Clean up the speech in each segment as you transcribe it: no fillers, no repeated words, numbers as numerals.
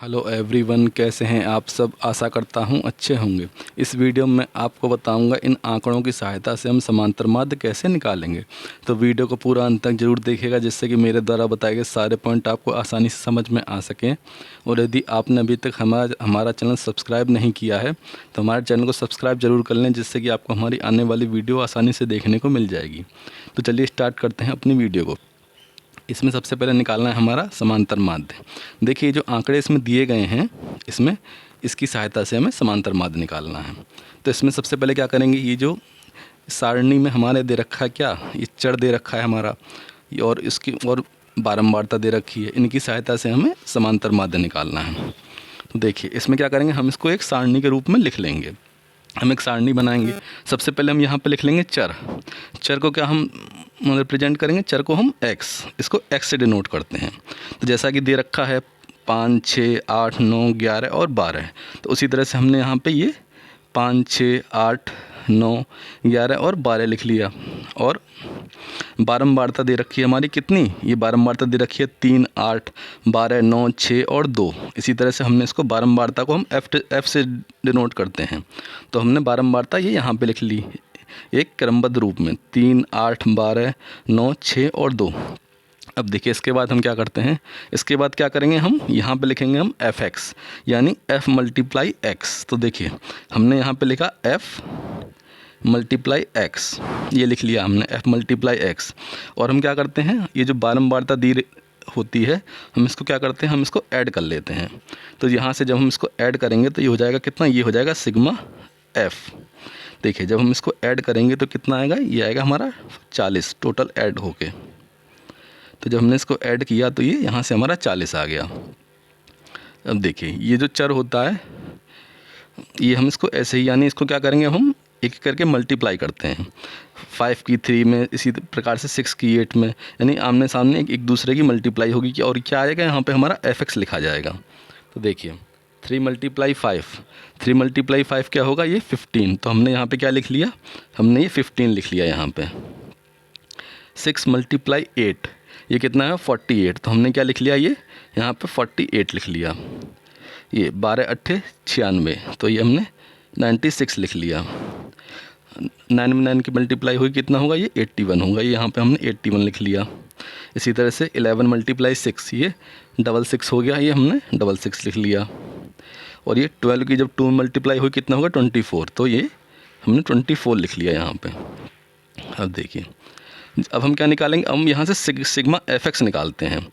Hello everyone, कैसे हैं आप सब। आशा करता हूं अच्छे होंगे। इस वीडियो में आपको बताऊंगा इन आंकड़ों की सहायता से हम समांतर माध्य कैसे निकालेंगे। तो वीडियो को पूरा अंत तक जरूर देखिएगा, जिससे कि मेरे द्वारा बताए गए सारे पॉइंट आपको आसानी से समझ में आ सकें। और यदि आपने अभी तक हमारा चैनल सब्सक्राइब नहीं किया है तो हमारे चैनल को सब्सक्राइब जरूर कर लें, जिससे कि आपको हमारी आने वाली वीडियो आसानी से देखने को मिल जाएगी। तो चलिए स्टार्ट करते हैं अपनी वीडियो को। इसमें सबसे पहले निकालना है हमारा समांतर माध्य। देखिए जो आंकड़े इसमें दिए गए हैं, इसमें इसकी सहायता से हमें समांतर माध्य निकालना है। तो इसमें सबसे पहले क्या करेंगे, ये जो सारणी में हमारे दे रखा है, क्या ये चर दे रखा है हमारा, और इसकी और बारंबारता दे रखी है, इनकी सहायता से हमें समांतर माध्य निकालना है। तो देखिए इसमें क्या करेंगे, हम इसको एक सारणी के रूप में लिख लेंगे। हम एक सारणी बनाएंगे। सबसे पहले हम यहाँ पे लिख लेंगे चर। चर को क्या हम रिप्रेजेंट करेंगे, चर को हम x, इसको x से डिनोट करते हैं। तो जैसा कि दे रखा है 5, 6, 8, 9, 11 और 12, तो उसी तरह से हमने यहाँ पे ये 5, 6, 8, 9, 11 और 12 लिख लिया। और बारंबारता दे रखी है हमारी कितनी, ये बारंबारता दे रखी है 3, 8, 12, 9, 6 और 2। इसी तरह से हमने इसको बारंबारता को हम एफ से डिनोट करते हैं। तो हमने बारंबारता ये यहाँ पे लिख ली एक क्रमबद्ध रूप में, 3, 8, 12, 9, 6 और 2। अब देखिए इसके बाद हम क्या करते हैं, इसके बाद क्या करेंगे, हम यहाँ पे लिखेंगे हम एफ एक्स, यानी f मल्टीप्लाई एक्स। तो देखिए हमने यहाँ पे लिखा f मल्टीप्लाई एक्स, ये लिख लिया हमने f मल्टीप्लाई एक्स। और हम क्या करते हैं, ये जो बारंबारता दी होती है, हम इसको क्या करते हैं, हम इसको ऐड कर लेते हैं। तो यहाँ से जब हम इसको ऐड करेंगे तो ये हो जाएगा कितना, ये हो जाएगा सिग्मा f। देखिए जब हम इसको ऐड करेंगे तो कितना आएगा, ये आएगा हमारा 40 टोटल ऐड होके। तो जब हमने इसको ऐड किया तो ये यहाँ से हमारा 40 आ गया। अब देखिए ये जो चर होता है, ये हम इसको ऐसे ही, यानी इसको क्या करेंगे, हम एक करके मल्टीप्लाई करते हैं। 5 की 3 में, इसी प्रकार से 6 की 8 में, यानी आमने सामने एक दूसरे की मल्टीप्लाई होगी। और क्या आएगा यहाँ पे, हमारा एफ एक्स लिखा जाएगा। तो देखिए 3 मल्टीप्लाई 5, 3 मल्टीप्लाई 5 क्या होगा, ये 15। तो हमने यहाँ पे क्या लिख लिया, हमने ये 15 लिख लिया यहाँ पे। 6 मल्टीप्लाई 8, ये कितना है 48। तो हमने क्या लिख लिया, ये यहाँ पे 48 लिख लिया। ये 12 अट्ठे 96, तो ये हमने 96 लिख लिया। 9 में 9 की मल्टीप्लाई हुई कितना होगा, ये 81 होगा, ये यहाँ पे हमने 81 लिख लिया। इसी तरह से 11 मल्टीप्लाई 6, ये 66 हो गया, ये हमने 66 लिख लिया। और ये 12 की जब 2 मल्टीप्लाई हुई कितना होगा 24, तो ये हमने 24 लिख लिया यहाँ पे। अब देखिए अब हम क्या निकालेंगे, हम यहाँ से सिग्मा एफ एक्स निकालते हैं,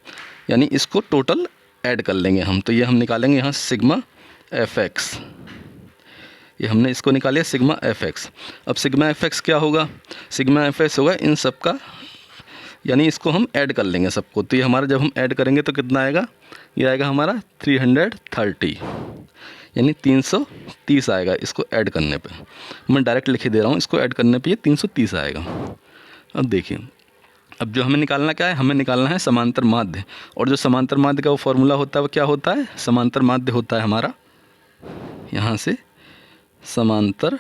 यानी इसको टोटल ऐड कर लेंगे हम। तो ये हम निकालेंगे यहाँ सिग्मा एफ एक्स, ये हमने इसको निकालिया सिग्मा एफ एक्स। अब सिग्मा एफ एक्स क्या होगा, सिग्मा एफ एक्स होगा इन सब का, यानी इसको हम ऐड कर लेंगे सबको। तो ये हमारा जब हम ऐड करेंगे तो कितना आएगा, ये आएगा हमारा 330, यानी 330 आएगा इसको ऐड करने पे। मैं डायरेक्ट लिख दे रहा हूँ, इसको ऐड करने पे ये 330 आएगा। अब देखिए अब जो हमें निकालना क्या है, हमें निकालना है समांतर माध्य। और जो समांतर माध्य का वो फॉर्मूला होता है वो क्या होता है, समांतर माध्य होता है हमारा, यहाँ से समांतर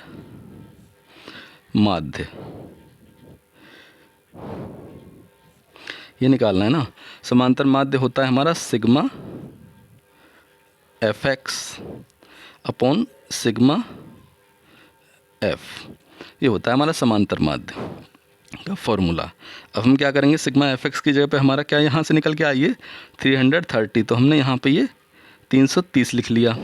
माध्य ये निकालना है ना। समांतर माध्य होता है हमारा sigma F x upon sigma F, ये होता है हमारा समांतर माध्य का फॉर्मूला। अब हम क्या करेंगे, सिग्मा एफ एक्स की जगह पे हमारा क्या यहाँ से निकल के आइए 330, तो हमने यहाँ पे ये 330 लिख लिया।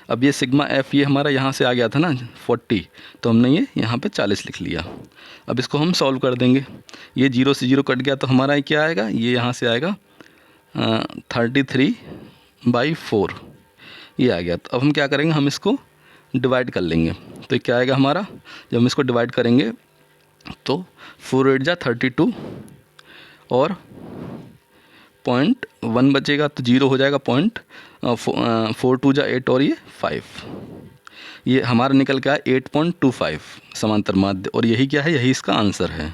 अब ये सिग्मा एफ ये हमारा यहाँ से आ गया था ना 40, तो हमने ये यहाँ पे 40 लिख लिया। अब इसको हम सॉल्व कर देंगे, ये 0 से 0 कट गया तो हमारा ये क्या आएगा, ये यहाँ से आएगा 33/4, ये आ गया। तो अब हम क्या करेंगे, हम इसको डिवाइड कर लेंगे। तो क्या आएगा हमारा, जब हम इसको डिवाइड करेंगे तो 4 8 जा 32 और 0.1 बचेगा, तो 0 हो जाएगा 4 2 जा 8 और ये 5, ये हमारा निकल के आया 8.25 समांतर माध्य। और यही क्या है, यही इसका आंसर है।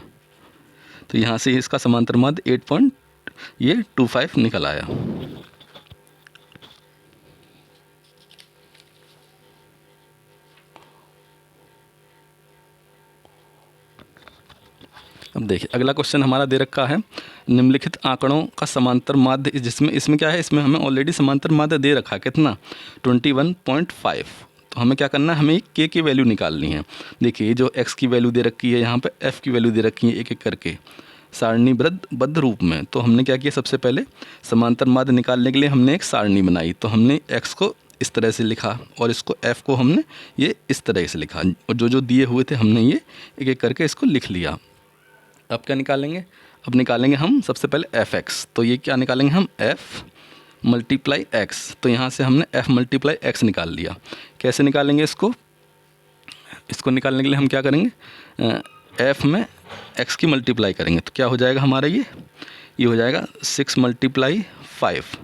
तो यहाँ से इसका समांतर माध्य 8.25 निकल आया। अब अब देखिए अगला क्वेश्चन हमारा दे रखा है निम्नलिखित आंकड़ों का समांतर माध्य, जिसमें इसमें क्या है, इसमें हमें ऑलरेडी समांतर माध्य दे रखा है कितना 21.5। तो हमें क्या करना है, हमें के की वैल्यू निकालनी है। देखिए जो एक्स की वैल्यू दे रखी है, यहाँ पे एफ़ की वैल्यू दे रखी है एक एक करके सारणीबद्ध रूप में। तो हमने क्या किया, सबसे पहले समांतर माध्य निकालने के लिए हमने एक सारणी बनाई। तो हमने एक्स को इस तरह से लिखा और इसको एफ़ को हमने ये इस तरह से लिखा, और जो जो दिए हुए थे हमने ये एक एक करके इसको लिख लिया। अब क्या निकालेंगे, अब निकालेंगे हम सबसे पहले एफ एक्स। तो ये क्या निकालेंगे हम, एफ़ मल्टीप्लाई एक्स। तो यहाँ से हमने एफ़ मल्टीप्लाई एक्स निकाल लिया। कैसे निकालेंगे इसको, इसको निकालने के लिए हम क्या करेंगे, एफ़ में एक्स की मल्टीप्लाई करेंगे। तो क्या हो जाएगा हमारा, ये हो जाएगा 6 × 5।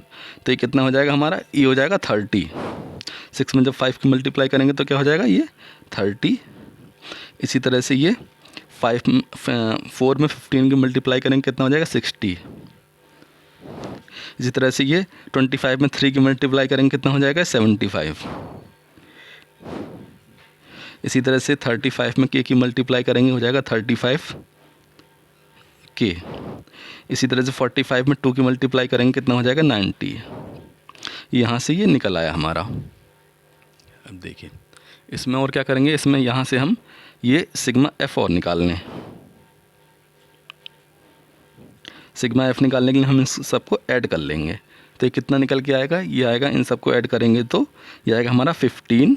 तो ये कितना हो जाएगा हमारा, ये हो जाएगा 30। 6 में जब 5 की मल्टीप्लाई करेंगे तो क्या हो जाएगा, ये 30। इसी तरह से ये 4 में 15 की मल्टीप्लाई करेंगे कितना हो जाएगा 60। इसी तरह से ये 25 में 3 की मल्टीप्लाई करेंगे कितना हो जाएगा 75। इसी तरह से 35 में के की मल्टीप्लाई करेंगे हो जाएगा 35 के। इसी तरह से 45 में 2 की मल्टीप्लाई करेंगे कितना हो जाएगा 90। यहाँ से ये निकल आया हमारा। अब देखिए इसमें और क्या करेंगे, इसमें यहाँ से हम ये सिग्मा एफ और निकालने, सिग्मा एफ निकालने के लिए हम इन सबको ऐड कर लेंगे। तो ये कितना निकल के आएगा, ये आएगा, इन सबको ऐड करेंगे तो ये आएगा हमारा 15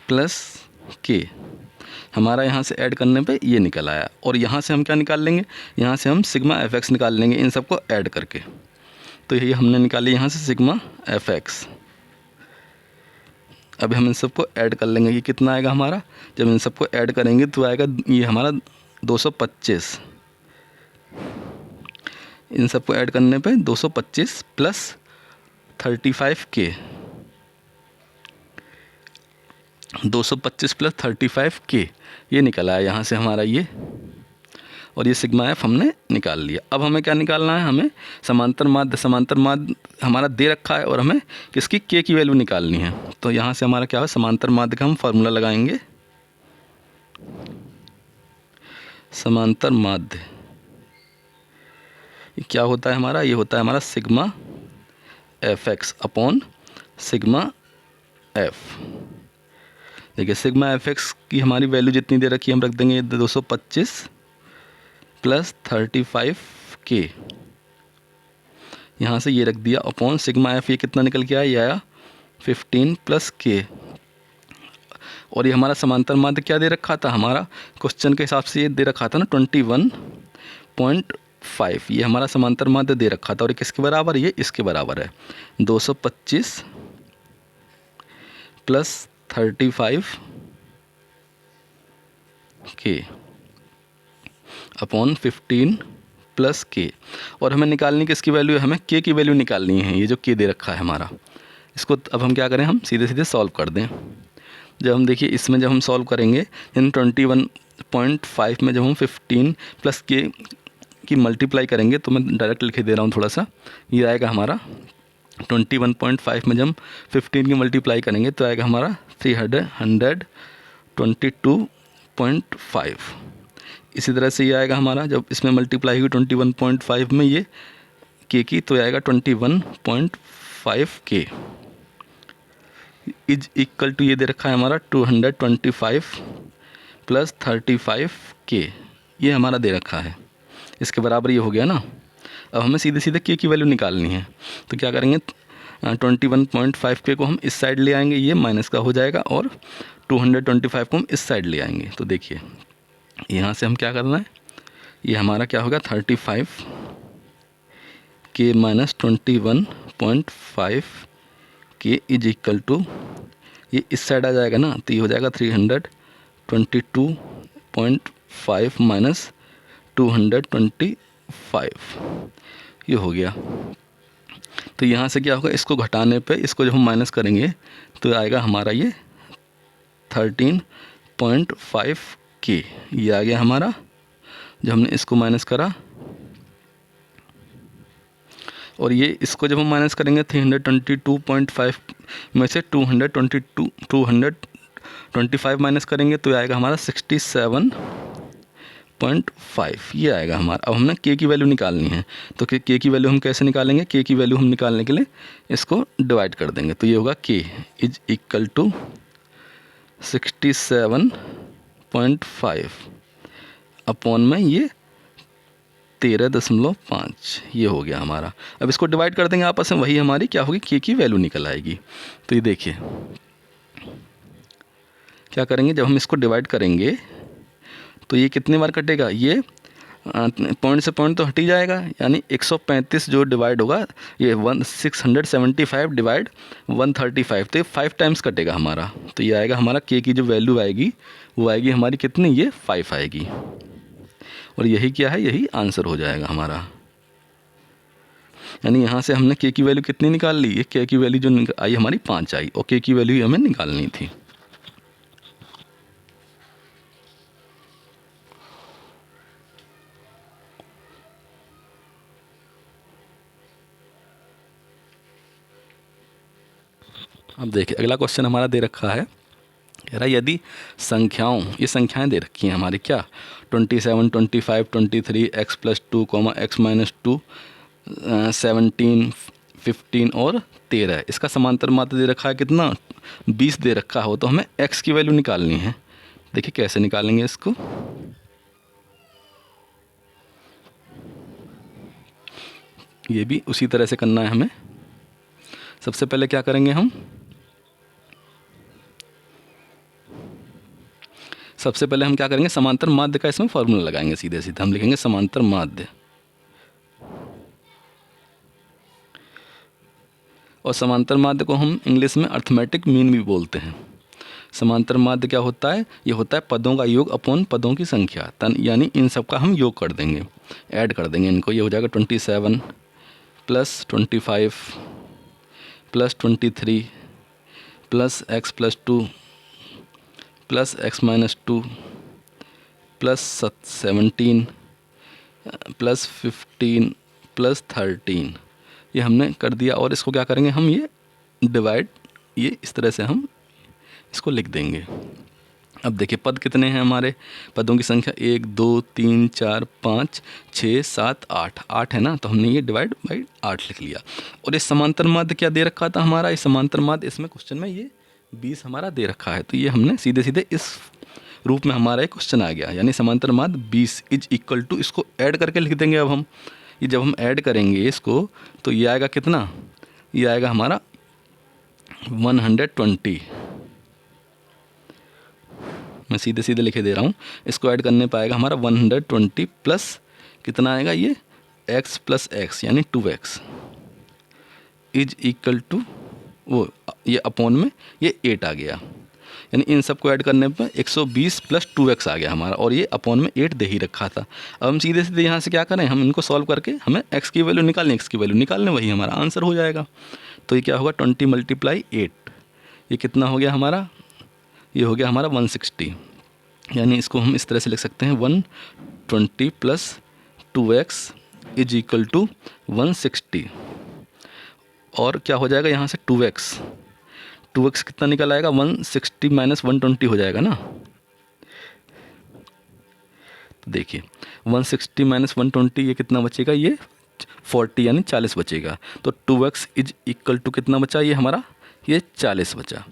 प्लस के। हमारा यहाँ से ऐड करने पे ये निकल आया। और यहाँ से हम क्या निकाल लेंगे, यहाँ से हम सिग्मा एफ एक्स निकाल लेंगे इन सबको ऐड करके। तो यही हमने निकाली यहाँ से सिग्मा एफ एक्स। अभी हम इन सबको ऐड कर लेंगे, ये कितना आएगा हमारा, जब इन सबको ऐड करेंगे तो आएगा ये हमारा 225। इन सबको ऐड करने पे 225 प्लस 35 के, 225 प्लस 35 के, ये निकल आया यहाँ से हमारा ये। और ये सिग्मा एफ हमने निकाल लिया। अब हमें क्या निकालना है, हमें समांतर माध्य हमारा दे रखा है और हमें किसकी, के की वैल्यू निकालनी है। तो यहाँ से हमारा क्या है, समांतर माध्य का हम फार्मूला लगाएंगे। समांतर माध्य क्या होता है हमारा, ये होता है हमारा sigma F x upon sigma F. देखिए सिग्मा एफ एक्स की हमारी वैल्यू जितनी दे रखी है हम रख देंगे 225 प्लस 35 के, यहाँ से ये रख दिया अपॉन सिग्मा एफ, ये कितना निकल के आया, ये आया 15 प्लस के। और ये हमारा समांतर माध्य क्या दे रखा था, हमारा क्वेश्चन के हिसाब से ये दे रखा था ना 21.5। ये हमारा समांतर माध्य दे रखा था और ये किसके बराबर, ये इसके बराबर है 225 प्लस 35 के अपॉन 15 प्लस के। और हमें निकालनी किसकी वैल्यू है, हमें के की वैल्यू निकालनी है। ये जो के दे रखा है हमारा, इसको अब हम क्या करें, हम सीधे सीधे सॉल्व कर दें। जब हम देखिए इसमें जब हम सॉल्व करेंगे इन 21.5 में जब हम 15 प्लस के की मल्टीप्लाई करेंगे, तो मैं डायरेक्ट लिख दे रहा हूँ थोड़ा सा, ये आएगा हमारा 21.5 में जब हम 15 की मल्टीप्लाई करेंगे तो आएगा हमारा 322.5। इसी तरह से ये आएगा हमारा, जब इसमें मल्टीप्लाई हुई 21.5 में ये के की, तो आएगा 21.5 के इज इक्वल टू, ये दे रखा है हमारा 225 प्लस 35 के, ये हमारा दे रखा है, इसके बराबर ये हो गया ना। अब हमें सीधे सीधे के की वैल्यू निकालनी है। तो क्या करेंगे, 21.5 के को हम इस साइड ले आएंगे, ये माइनस का हो जाएगा, और 225 को हम इस साइड ले आएंगे। तो देखिए यहाँ से हम क्या करना है, ये हमारा क्या होगा 35 के माइनस 21.5 के इज इक्वल टू, ये इस साइड आ जाएगा ना, तो ये हो जाएगा 322.5 माइनस 225, ये हो गया। तो यहाँ से क्या होगा, इसको घटाने पे इसको जब हम माइनस करेंगे तो आएगा हमारा ये 13.5 के, ये आ गया हमारा। जब हमने इसको माइनस करा और ये इसको जब हम माइनस करेंगे 322.5 में से 225 माइनस करेंगे तो आएगा हमारा 67.5 0.5 ये आएगा हमारा। अब हमने के की वैल्यू निकालनी है, तो के की वैल्यू हम कैसे निकालेंगे? के की वैल्यू हम निकालने के लिए इसको डिवाइड कर देंगे, तो ये होगा के इज इक्वल टू 67.5 अपॉन में ये 13.5 ये हो गया हमारा। अब इसको डिवाइड कर देंगे आपस में, वही हमारी क्या होगी? के की वैल्यू निकल आएगी। तो ये देखिए क्या करेंगे, जब हम इसको डिवाइड करेंगे तो ये कितने बार कटेगा? ये पॉइंट से पॉइंट तो हट ही जाएगा, यानी 135 जो डिवाइड होगा ये 675 डिवाइड 135, तो ये 5 टाइम्स कटेगा हमारा। तो ये आएगा हमारा के की जो वैल्यू आएगी वो आएगी हमारी कितनी? ये 5 आएगी। और यही क्या है? यही आंसर हो जाएगा हमारा। यानी यहाँ से हमने के की वैल्यू कितनी निकाल ली? ये के की वैल्यू जो आई हमारी 5 आई, और के की वैल्यू हमें निकालनी थी। अब देखिए अगला क्वेश्चन हमारा दे रखा है, कह रहा है यदि संख्याओं, ये संख्याएं दे रखी हैं हमारी क्या? 27, 25, 23, x + 2, x - 2, 17, 15 और 13। इसका समांतर माध्य दे रखा है कितना? 20 दे रखा हो, तो हमें x की वैल्यू निकालनी है। देखिए कैसे निकालेंगे इसको। ये भी उसी तरह से करना है हमें। सबसे पहले क्या करेंगे हम? सबसे पहले हम क्या करेंगे? समांतर माध्य का इसमें फॉर्मूला लगाएंगे। सीधे सीधे हम लिखेंगे समांतर माध्य, और समांतर माध्य को हम इंग्लिश में अर्थमेटिक मीन भी बोलते हैं। समांतर माध्य क्या होता है? ये होता है पदों का योग अपॉन पदों की संख्या, यानी इन सब का हम योग कर देंगे, ऐड कर देंगे इनको। ये हो जाएगा 27 + 25 + 23 + x + 2 + x - 2 + 17 + 15 + 13 ये हमने कर दिया। और इसको क्या करेंगे हम? ये डिवाइड, ये इस तरह से हम इसको लिख देंगे। अब देखिए पद कितने हैं हमारे? पदों की संख्या 1, 2, 3, 4, 5, 6, 7, 8 8 है ना, तो हमने ये डिवाइड बाई 8 लिख लिया। और ये समांतर माध्य क्या दे रखा था हमारा? ये समांतर माध्य इसमें क्वेश्चन में ये 20 हमारा दे रखा है, तो ये हमने सीधे सीधे इस रूप में हमारा एक क्वेश्चन आ गया, यानी समांतर माध्य 20 इज इक्वल टू, इसको ऐड करके लिख देंगे। अब हम ये जब हम ऐड करेंगे इसको, तो ये आएगा कितना? ये आएगा हमारा 120। मैं सीधे सीधे लिखे दे रहा हूँ। इसको ऐड करने पाएगा हमारा 120 प्लस कितना आएगा? ये x + x यानी 2x इज इक्वल टू वो, ये अपॉन में ये 8 आ गया, यानी इन सबको ऐड करने पर 120 + 2x आ गया हमारा, और ये अपॉन में 8 दे ही रखा था। अब हम सीधे सीधे यहाँ से क्या करें? हम इनको सॉल्व करके हमें x की वैल्यू निकालनी, x की वैल्यू निकालने, वही हमारा आंसर हो जाएगा। तो ये क्या होगा? 20 × 8 ये कितना हो गया हमारा? ये हो गया हमारा 160, यानी इसको हम इस तरह से लिख सकते हैं 120 + 2x इज इक्वल टू 160। और क्या हो जाएगा यहाँ से? 2x कितना निकल आएगा? 160 - 120 हो जाएगा ना। तो देखिए 160 - 120 ये कितना बचेगा? ये 40 यानी 40 बचेगा। तो 2x इज इक्वल टू कितना बचा? ये हमारा ये 40 बचा।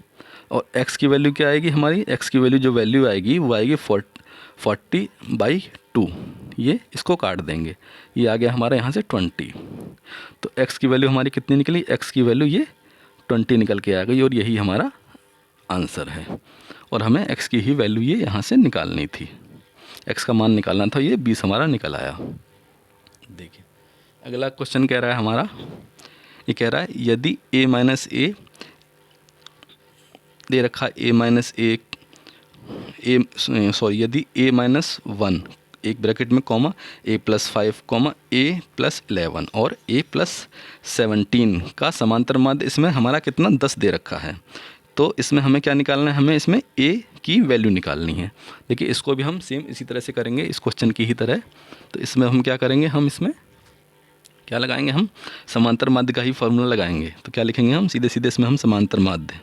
और x की वैल्यू क्या आएगी हमारी? x की वैल्यू जो वैल्यू आएगी वो आएगी 40/2। ये इसको काट देंगे, ये आ गया हमारा यहाँ से 20। तो x की वैल्यू हमारी कितनी निकली? x की वैल्यू ये 20 निकल के आ गई, और यही हमारा आंसर है। और हमें x की ही वैल्यू ये यहाँ से निकालनी थी, x का मान निकालना था, ये 20 हमारा निकल आया। देखिए अगला क्वेश्चन कह रहा है हमारा, ये कह रहा है यदि a - a दे रखा है, यदि a - 1 एक ब्रैकेट में कॉमा a + 5 कॉमा a + 11 और a + 17 का समांतर माध्य इसमें हमारा कितना? 10 दे रखा है। तो इसमें हमें क्या निकालना है? हमें इसमें a की वैल्यू निकालनी है। देखिए इसको भी हम सेम इसी तरह से करेंगे, इस क्वेश्चन की ही तरह। तो इसमें हम क्या करेंगे? हम इसमें क्या लगाएंगे? हम समांतर माध्य का ही फॉर्मूला लगाएंगे। तो क्या लिखेंगे हम? सीधे सीधे इसमें हम समांतर माध्य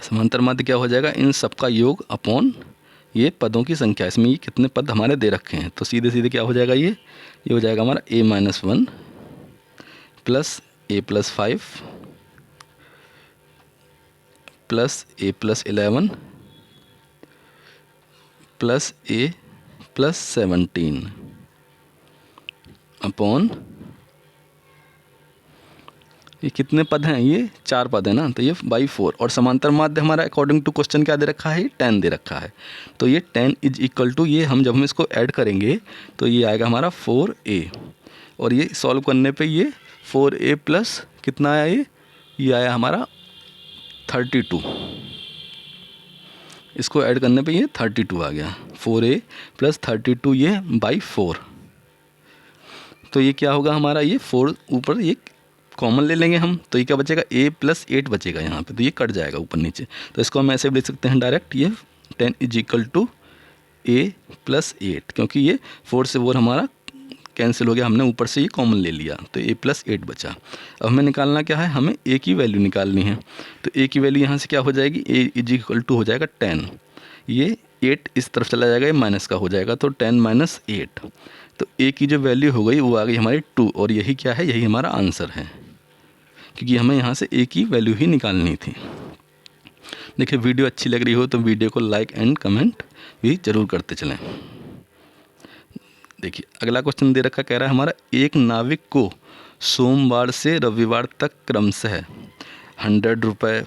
समांतर माध्य क्या हो जाएगा, इन सब का योग अपॉन ये पदों की संख्या, इसमें ये कितने पद हमारे दे रखे हैं, तो सीधे सीधे क्या हो जाएगा, ये हो जाएगा हमारा a-1 plus a+5 plus a+11 plus a+17 upon ये कितने पद हैं, ये 4 पद है ना, तो ये बाई 4। और समांतर माध्य हमारा अकॉर्डिंग टू क्वेश्चन क्या दे रखा है, 10 दे रखा है। तो ये 10 इज इक्वल टू, ये जब हम इसको ऐड करेंगे तो ये आएगा हमारा 4a, और ये सॉल्व करने पे ये 4a प्लस कितना आया, ये आया हमारा 32। इसको ऐड करने पे ये 32 आ गया, 4a प्लस 32 ये बाई 4। तो ये क्या होगा हमारा, ये 4 ऊपर ये कॉमन ले लेंगे हम, तो ये क्या बचेगा, a+8 बचेगा यहाँ पे, तो ये कट जाएगा ऊपर नीचे। तो इसको हम ऐसे भी लिख सकते हैं डायरेक्ट, ये 10 इज इक्वल टू a+8, क्योंकि ये 4 से 4 हमारा कैंसिल हो गया, हमने ऊपर से ये कॉमन ले लिया, तो a+8 बचा। अब हमें निकालना क्या है, हमें a की वैल्यू निकालनी है। तो a की वैल्यू यहाँ से क्या हो जाएगी, a इज इक्वल टू हो जाएगा 10, ये 8 इस तरफ चला जाएगा, ये माइनस का हो जाएगा, तो 10 - 8। तो a की जो वैल्यू हो गई वो आ गई हमारी 2, और यही क्या है, यही हमारा आंसर है, क्योंकि हमें यहाँ से a की वैल्यू ही निकालनी थी। देखिए वीडियो अच्छी लग रही हो तो वीडियो को लाइक एंड कमेंट भी ज़रूर करते चलें। देखिए अगला क्वेश्चन दे रखा, कह रहा है हमारा, एक नाविक को सोमवार से रविवार तक क्रमशः 100 रुपये,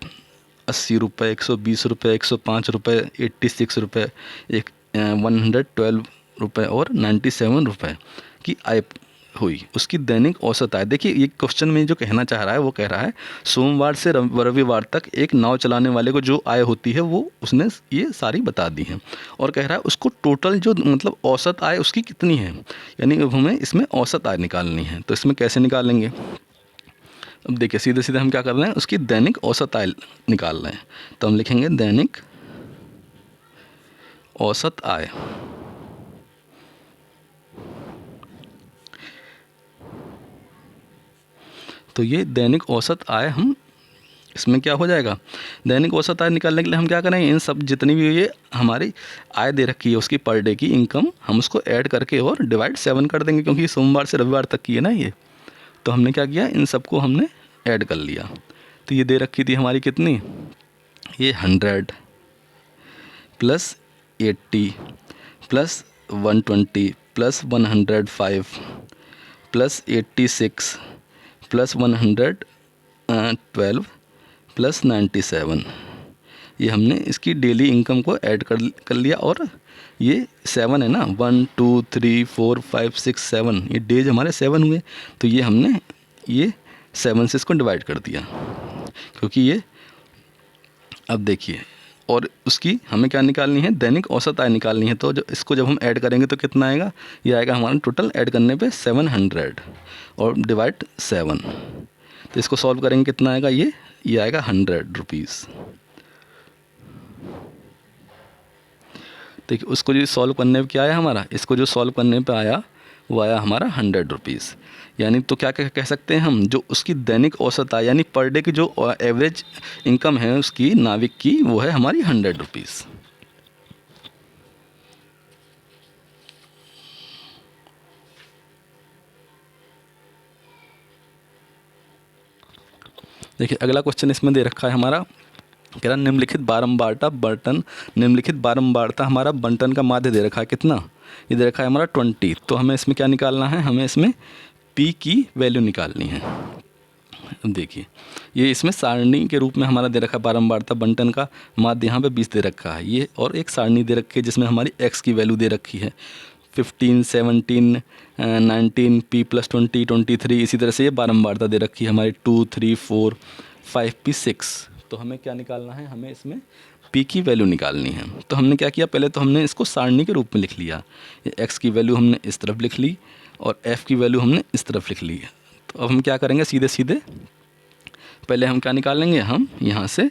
80 रुपये, 120 रुपये, 105 रुपये, 86 रुपये, 112 रुपये और 97 रुपये की आय हुई। उसकी दैनिक औसत आय, देखिए ये क्वेश्चन में जो कहना चाह रहा है वो कह रहा है सोमवार से रविवार तक एक नाव चलाने वाले को जो आय होती है वो उसने ये सारी बता दी है, और कह रहा है उसको टोटल जो मतलब औसत आय उसकी कितनी है, यानी हमें इसमें औसत आय निकालनी है। तो इसमें कैसे निकालेंगे, अब देखिए सीधे सीधे हम क्या कर रहे हैं, उसकी दैनिक औसत आय निकाल रहे हैं। तो हम लिखेंगे दैनिक औसत आय, तो ये दैनिक औसत आय हम इसमें क्या हो जाएगा, दैनिक औसत आय निकालने के लिए हम क्या करेंगे, इन सब जितनी भी ये हमारी आय दे रखी है उसकी पर डे की इनकम हम उसको ऐड करके और डिवाइड 7 कर देंगे, क्योंकि सोमवार से रविवार तक की है ना ये। तो हमने क्या किया, इन सबको हमने ऐड कर लिया। तो ये दे रखी थी हमारी कितनी, ये 100 plus 80 plus 120 plus 105 plus 86 plus 112 plus 97, ये हमने इसकी डेली इनकम को ऐड कर लिया। और ये 7 है ना, 1 2 3 4 5 6 7, ये डेज हमारे 7 हुए, तो ये हमने ये 7 से इसको डिवाइड कर दिया, क्योंकि ये अब देखिए, और उसकी हमें क्या निकालनी है, दैनिक औसत आय निकालनी है। तो जो इसको जब हम ऐड करेंगे तो कितना आएगा, ये आएगा हमारा टोटल ऐड करने पे 700 और डिवाइड 7, तो इसको सॉल्व करेंगे कितना आएगा, ये आएगा 100 रुपीज़। देखिए उसको जो सॉल्व करने पे क्या आया हमारा, इसको जो सॉल्व करने पे आया वो आया हमारा 100 रुपीज़। यानी तो क्या कह सकते हैं हम, जो उसकी दैनिक औसत आय यानी पर डे की जो एवरेज इनकम है उसकी नाविक की, वो है हमारी 100 रुपीज़। देखिए अगला क्वेश्चन इसमें दे रखा है हमारा, कह रहा निम्नलिखित बारंबारता बंटन, निम्नलिखित बारंबारता हमारा बंटन का माध्य दे रखा है कितना, ये दे रखा है हमारा 20। तो हमें इसमें क्या निकालना है, हमें इसमें P की वैल्यू निकालनी है। देखिए ये इसमें सारणी के रूप में हमारा दे रखा है बारंबारता बंटन का माध्य, यहाँ पे 20 दे रखा है ये, और एक सारणी दे रखी है जिसमें हमारी x की वैल्यू दे रखी है 15 17 19 P + 20 23, इसी तरह से ये बारंबारता दे रखी है हमारी 2 3 4 5 P 6। तो हमें क्या निकालना है, हमें इसमें P की वैल्यू निकालनी है। तो हमने क्या किया, पहले तो हमने इसको सारणी के रूप में लिख लिया, ये x की वैल्यू हमने इस तरफ लिख ली और f की वैल्यू हमने इस तरफ लिख ली है। तो अब हम क्या करेंगे, सीधे सीधे पहले हम क्या निकाल लेंगे, हम यहाँ से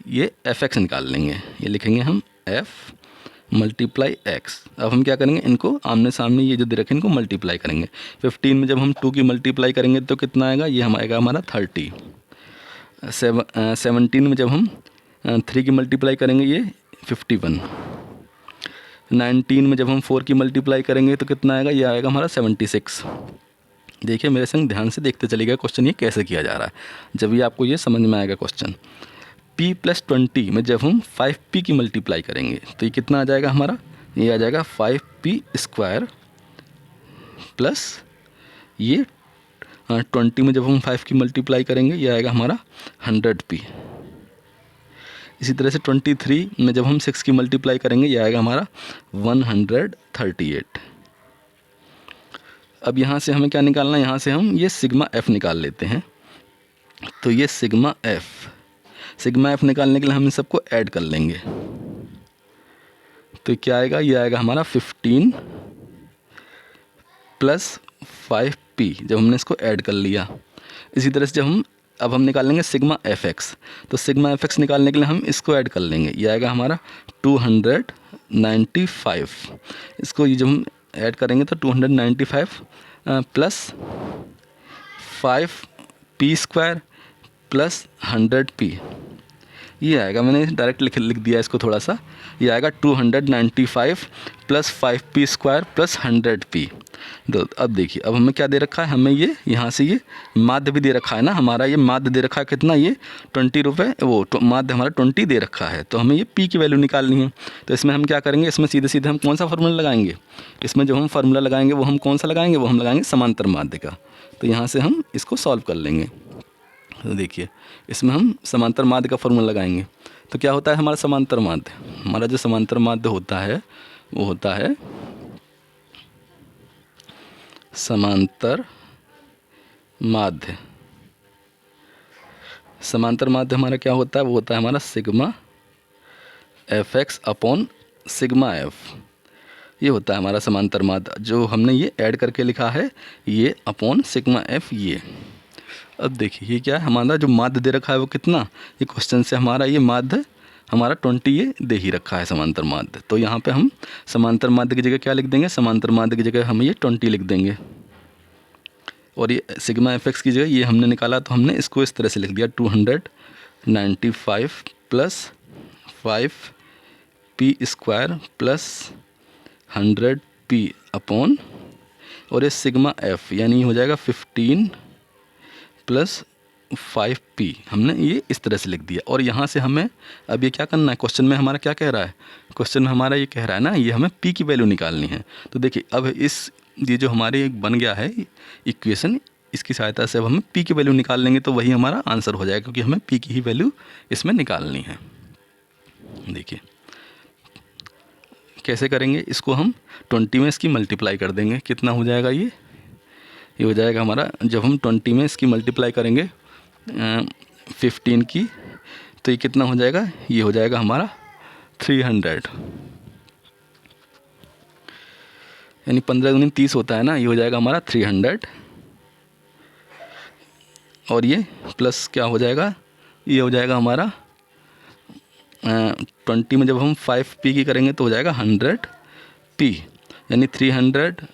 ये fx निकाल लेंगे, ये लिखेंगे हम f × x। अब हम क्या करेंगे, इनको आमने सामने ये जो दे रखे इनको मल्टीप्लाई करेंगे। 15 में जब हम 2 की मल्टीप्लाई करेंगे तो कितना आएगा, ये हम आएगा हमारा 30। 17 में जब हम 3 की मल्टीप्लाई करेंगे ये 51। 19 में जब हम 4 की मल्टीप्लाई करेंगे तो कितना आएगा, ये आएगा हमारा 76। देखिए मेरे संग ध्यान से देखते चलिएगा क्वेश्चन ये कैसे किया जा रहा है, जब ये आपको ये समझ में आएगा क्वेश्चन। p + 20 में जब हम 5p की मल्टीप्लाई करेंगे तो ये कितना आ जाएगा हमारा, ये आ जाएगा 5p² प्लस ये 20 में जब हम 5 की मल्टीप्लाई करेंगे ये आएगा हमारा 100p। इसी तरह से 23 में जब हम 6 की मल्टीप्लाई करेंगे ये आएगा हमारा 138। अब यहाँ से हमें क्या निकालना है, यहाँ से हम ये सिग्मा f निकाल लेते हैं। तो ये सिग्मा f निकालने के लिए हम इन सबको ऐड कर लेंगे। तो क्या आएगा, ये आएगा हमारा 15 + 5p जब हमने इसको ऐड कर लिया। इसी तरह से जब अब हम निकालेंगे सिग्मा fx, तो सिग्मा fx निकालने के लिए हम इसको ऐड कर लेंगे। ये आएगा हमारा 295। इसको ये जब हम ऐड करेंगे तो 295 प्लस 5p² प्लस 100p, ये आएगा, मैंने डायरेक्ट लिख दिया इसको थोड़ा सा, ये आएगा 295 प्लस 5p² प्लस 100p। तो अब देखिए अब हमें क्या दे रखा है, हमें ये यहाँ से ये माध्य भी दे रखा है ना, हमारा ये माध्य दे रखा है कितना, ये 20 रुपये, वो माध्य हमारा 20 दे रखा है। तो हमें ये p की वैल्यू निकालनी है। तो इसमें हम क्या करेंगे, इसमें सीधे सीधे हम कौन सा फार्मूला लगाएंगे, इसमें जो हम फार्मूला लगाएंगे वो हम कौन सा लगाएंगे, वो हम लगाएंगे समांतर माध्य का। तो यहाँ से हम इसको सॉल्व कर लेंगे। तो देखिए इसमें हम समांतर माध्य का फार्मूला लगाएंगे। तो क्या होता है हमारा समांतर माध्य, हमारा जो समांतर माध्य होता है वो होता है समांतर माध्य। समांतर माध्य हमारा क्या होता है, वो होता है हमारा sigma fx upon sigma f। ये होता है हमारा समांतर माध्य, जो हमने ये ऐड करके लिखा है, ये अपॉन सिग्मा f ये। अब देखिए ये क्या है, हमारा जो माध्य दे रखा है वो कितना, ये क्वेश्चन से हमारा ये माध्य हमारा 20 ये दे ही रखा है समांतर माध्य। तो यहाँ पे हम समांतर माध्य की जगह क्या लिख देंगे, समांतर माध्य की जगह हम ये 20 लिख देंगे। और ये सिग्मा fx की जगह ये हमने निकाला, तो हमने इसको इस तरह से लिख दिया 295 plus 5p² plus 100p upon, और ये सिग्मा f यानी हो जाएगा 15 प्लस 5p, हमने ये इस तरह से लिख दिया। और यहाँ से हमें अब ये क्या करना है, क्वेश्चन में हमारा क्या कह रहा है, क्वेश्चन में हमारा ये कह रहा है ना, ये हमें p की वैल्यू निकालनी है। तो देखिए अब ये जो हमारे एक बन गया है इक्वेशन, इसकी सहायता से अब हमें p की वैल्यू निकाल लेंगे तो वही हमारा आंसर हो जाएगा, क्योंकि हमें p की ही वैल्यू इसमें निकालनी है। देखिए कैसे करेंगे, इसको हम 20 में इसकी मल्टीप्लाई कर देंगे। कितना हो जाएगा, ये हो जाएगा हमारा, जब हम 20 में इसकी मल्टीप्लाई करेंगे 15 की, तो ये कितना हो जाएगा, ये हो जाएगा हमारा 300, यानी 15 दूनी 30 होता है ना, ये हो जाएगा हमारा 300। और ये प्लस क्या हो जाएगा, ये हो जाएगा हमारा 20 में जब हम 5p की करेंगे तो हो जाएगा 100p, यानी 300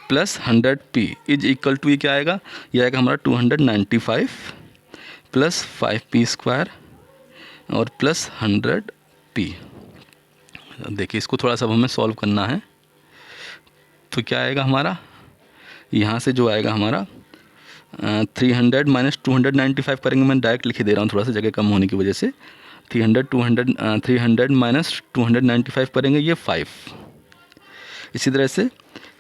plus 100p is equal to, ये क्या आएगा, ये आएगा हमारा 295 प्लस 5p² और प्लस 100p। देखिए इसको थोड़ा सा हमें सॉल्व करना है। तो क्या आएगा हमारा, यहाँ से जो आएगा हमारा 300 माइनस 295 करेंगे, मैं डायरेक्ट लिख दे रहा हूँ थोड़ा सा जगह कम होने की वजह से। 300 माइनस 295 करेंगे, ये 5। इसी तरह से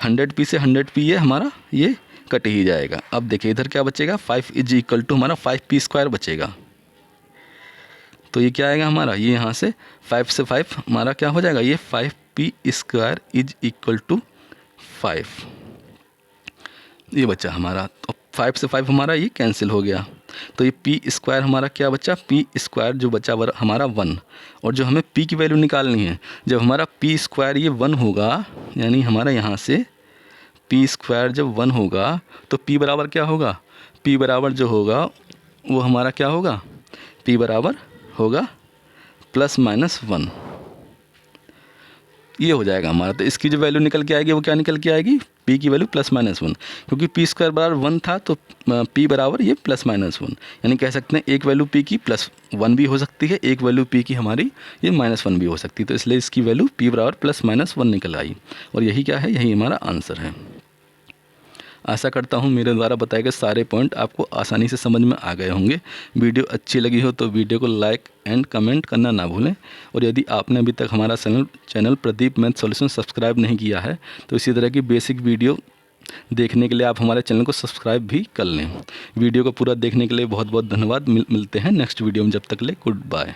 100p से 100p ये हमारा ये कट ही जाएगा। अब देखिए इधर क्या बचेगा, 5 इज इक्वल टू हमारा 5p² बचेगा। तो ये क्या आएगा हमारा, ये यहाँ से 5 से 5 हमारा क्या हो जाएगा, ये 5p² इज इक्वल टू 5, ये बचा हमारा। तो 5 से 5 हमारा ये कैंसिल हो गया, तो ये p² हमारा क्या बचा, p² जो बचा हमारा 1। और जो हमें p की वैल्यू निकालनी है, जब हमारा p² ये 1 होगा, यानी हमारा यहाँ से p² जब 1 होगा तो p बराबर क्या होगा, p बराबर जो होगा वो हमारा क्या होगा, p बराबर होगा +-1। ये हो जाएगा हमारा। तो इसकी जो वैल्यू निकल के आएगी वो क्या निकल के आएगी, पी की वैल्यू ±1, क्योंकि पी स्क्वायर बराबर 1 था तो पी बराबर ये ±1, यानी कह सकते हैं एक वैल्यू पी की +1 भी हो सकती है, एक वैल्यू पी की हमारी ये -1 भी हो सकती है। तो इसलिए इसकी वैल्यू पी बराबर +-1 निकल आई, और यही क्या है, यही हमारा आंसर है। आशा करता हूँ मेरे द्वारा बताए गए सारे पॉइंट आपको आसानी से समझ में आ गए होंगे। वीडियो अच्छी लगी हो तो वीडियो को लाइक एंड कमेंट करना ना भूलें, और यदि आपने अभी तक हमारा channel Pradeep math solution subscribe नहीं किया है तो इसी तरह की बेसिक वीडियो देखने के लिए आप हमारे चैनल को सब्सक्राइब भी कर लें। वीडियो को पूरा देखने के लिए बहुत बहुत धन्यवाद। मिलते हैं नेक्स्ट वीडियो में, जब तक ले गुड बाय।